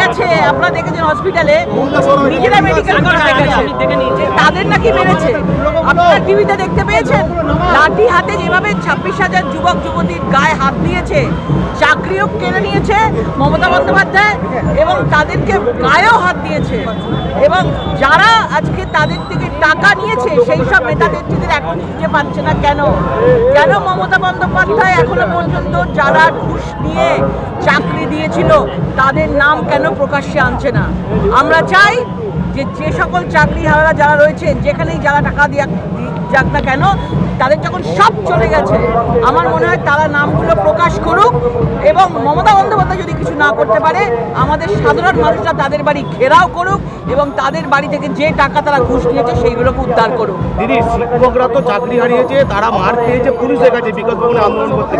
গেছে, আপনারা দেখেছেন হসপিটালে নিজেরা মেডিকেল করাতে গেছে, তাদের নাকি মেরেছে। আপনারা টিভিতে দেখতে পেয়েছেন লাঠি হাতে যেভাবে 26,000 যুবক যুবতীর গায়ে হাত দিয়েছে, চাকরিও কেড়ে নিয়েছে মমতা বন্দ্যোপাধ্যায় এবং তাদেরকে গায়েও হাত দিয়েছে। এবং যারা আজকে তাদের থেকে টাকা নিয়েছে সেই সব নেতানেত্রীদের এখন খুঁজে পাচ্ছে না। কেন কেন মমতা বন্দ্যোপাধ্যায় এখনো পর্যন্ত যারা ঘুষ নিয়ে চাকরি দিয়েছিল তাদের নাম কেন প্রকাশ্যে আনছে না? আমরা চাই যে সকল চাকরিহারারা যারা রয়েছে, যেখানেই যারা টাকা দিয়ে যাক না কেন, তাদের যখন সব চলে গেছে আমার মনে হয় তারা নামগুলো প্রকাশ করুক। এবং মমতা বন্দ্যোপাধ্যায় যদি কিছু না করতে পারে, আমাদের সাধারণ মানুষরা তাদের বাড়ি ঘেরাও করুক এবং তাদের বাড়ি থেকে যে টাকা তারা ঘুষ নিয়েছে সেইগুলোকে উদ্ধার করুক। দিদি, শিক্ষকরা তো চাকরি হারিয়েছে, তারা মার খেয়েছে পুলিশের কাছে বিকাশ ভবনে আন্দোলন করতে,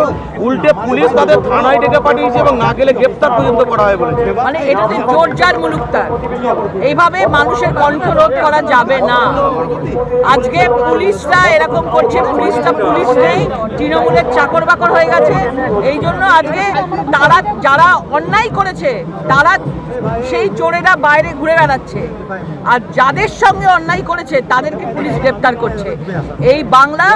উল্টে পুলিশ তাদের থানায় ডেকে পাঠিয়েছে এবং না গেলে গ্রেপ্তার পর্যন্ত করা হয় বলেছে। মানে এটাতে জোরজার মুলুকতার, এইভাবে মানুষের কণ্ঠ রোধ করা যাবে না। আজকে পুলিশরা এরকম করছে, পুলিশটা পুলিশ নেই, তৃণমূলের চাকর বাকর হয়ে গেছে। এই জন্য আজকে তারা যারা অন্যায় করেছে তারা সেই চোরেরা বাইরে ঘুরে বেড়াচ্ছে, আর যাদের সঙ্গে অন্যায় করেছে তাদেরকে পুলিশ গ্রেপ্তার করছে। এই বাংলা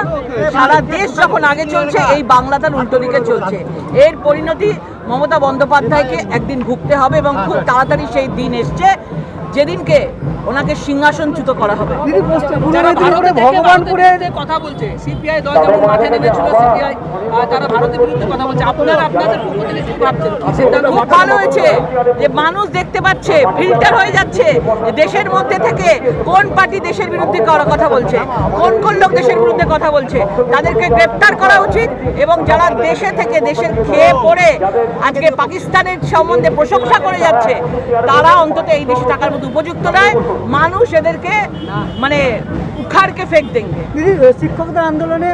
সারা দেশ যখন আগে চলছে, এই বাংলা তার উল্টো দিকে চলছে। এর পরিণতি মমতা বন্দ্যোপাধ্যায়কে একদিন ভুগতে হবে এবং খুব তাড়াতাড়ি সেই দিন এসছে যেদিনকে ওনাকে সিংহাসনচ্যুত করা হবে। ভগবানপুরে কথা বলছে সিপিআই দল, যেমন মাঠে নেমেছিল সিপিআই, তারা ভারতের বিরুদ্ধে কথা বলছে। আপনারা আপনাদের পক্ষ থেকে কি ভাবছেন? খুব ভালো হয়েছে যে মানুষ দেখতে পাচ্ছে, ফিল্টার হয়ে যাচ্ছে দেশের মধ্যে থেকে কোন পার্টি দেশের বিরুদ্ধে কথা বলছে, কোন কোন লোক দেশের বিরুদ্ধে কথা বলছে, তাদেরকে গ্রেপ্তার করা উচিত। এবং যারা দেশে থেকে দেশের খেয়ে পড়ে আজকে পাকিস্তানের সম্বন্ধে প্রশংসা করে যাচ্ছে, তারা অন্তত এই দেশে থাকার মতো উপযুক্ত নয়। মানুষ এদেরকে মানে উখাড়কে ফেক দেবে। শিক্ষকদের আন্দোলনে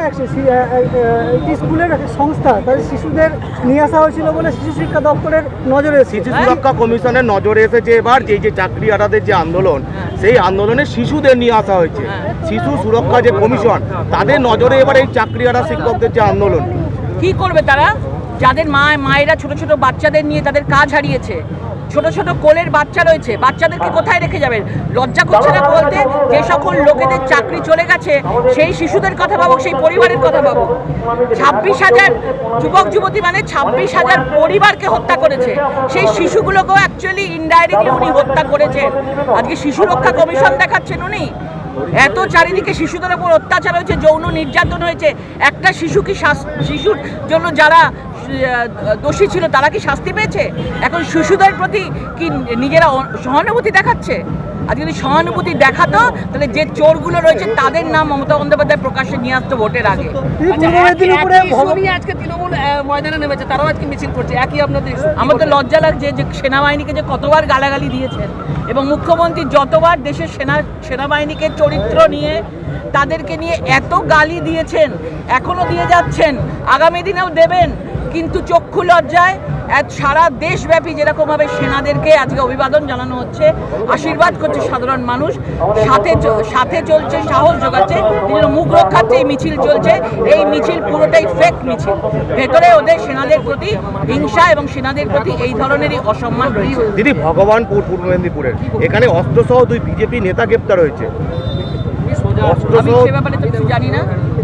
স্কুলের সংস্থা তাদের শিশুদের নিয়ে আসা হয়েছিল বলে শিশু শিক্ষা দপ্তরের নজরে, শিশু সুরক্ষা কমিশনের নজরে এসেছে এবার যে চাকরিহারাদের যে আন্দোলন, সেই আন্দোলনে শিশুদের নিয়ে আসা হয়েছে। শিশু সুরক্ষা যে কমিশন, তাদের নজরে এবার এই চাকরিহারা শিক্ষকদের যে আন্দোলন। কি করবে তারা? যাদের মায়েরা ছোট ছোট বাচ্চাদের নিয়ে তাদের কাজ হারিয়েছে, ছোট ছোট কোলের বাচ্চা রয়েছে, বাচ্চাদেরকে কোথায় রেখে যাবেন? লজ্জা করছে না বলতে? যে সকল লোকেদের চাকরি চলে গেছে সেই শিশুদের কথা ভাবো, সেই পরিবারের কথা ভাবো। 26,000 যুবক যুবতী মানে 26,000 পরিবারকে হত্যা করেছে। সেই শিশুগুলোকেও অ্যাকচুয়ালি ইনডাইরেক্টলি উনি হত্যা করেছেন। আজকে শিশু রক্ষা কমিশন দেখাচ্ছেন উনি। এত চারিদিকে শিশুদের উপর অত্যাচার হয়েছে, যৌন নির্যাতন হয়েছে, একটা শিশুর জন্য যারা দোষী ছিল তারা কি শাস্তি পেয়েছে? এখন শিশুদের প্রতি কি নিজেরা সহানুভূতি দেখাচ্ছে? আর যদি সহানুভূতি দেখাতো তাহলে যে চোরগুলো রয়েছে তাদের নাম মমতা বন্দ্যোপাধ্যায় প্রকাশ্যে নিয়ে আসতো ভোটের আগে। আজকে তৃণমূল ময়দানে নেমেছে, তারাও আজকে মিছিল করছে একই আপনাদের। আমাদের লজ্জা লাগছে যে সেনাবাহিনীকে যে কতবার গালাগালি দিয়েছেন এবং মুখ্যমন্ত্রী যতবার দেশের সেনাবাহিনীকে চরিত্র নিয়ে তাদেরকে নিয়ে এত গালি দিয়েছেন, এখনো দিয়ে যাচ্ছেন, আগামী দিনেও দেবেন। কিন্তু চক্ষু লজ্জায় সারা দেশব্যাপী যেরকমভাবে সেনাদেরকে আজকে অভিবাদন জানানো হচ্ছে, আশীর্বাদ করছে সাধারণ মানুষ, সাথে চলছে, সাহস যোগাচ্ছে, মুখ রক্ষার্থে এই মিছিল চলছে। এই মিছিল পুরোটাই ফেক মিছিল। ভেতরে ওদের সেনাদের প্রতি হিংসা এবং সেনাদের প্রতি এই ধরনেরই অসম্মান রয়েছে। দিদি, ভগবানপুর পূর্ব মেদিনীপুরের এখানে অস্ত্রসহ 2 বিজেপি নেতা গ্রেপ্তার হয়েছে। আমি সে ব্যাপারে তো কিছু জানি না,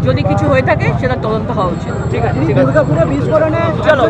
যদি কিছু হয়ে থাকে সেটা তদন্ত হওয়া উচিত। ঠিক আছে, চলো।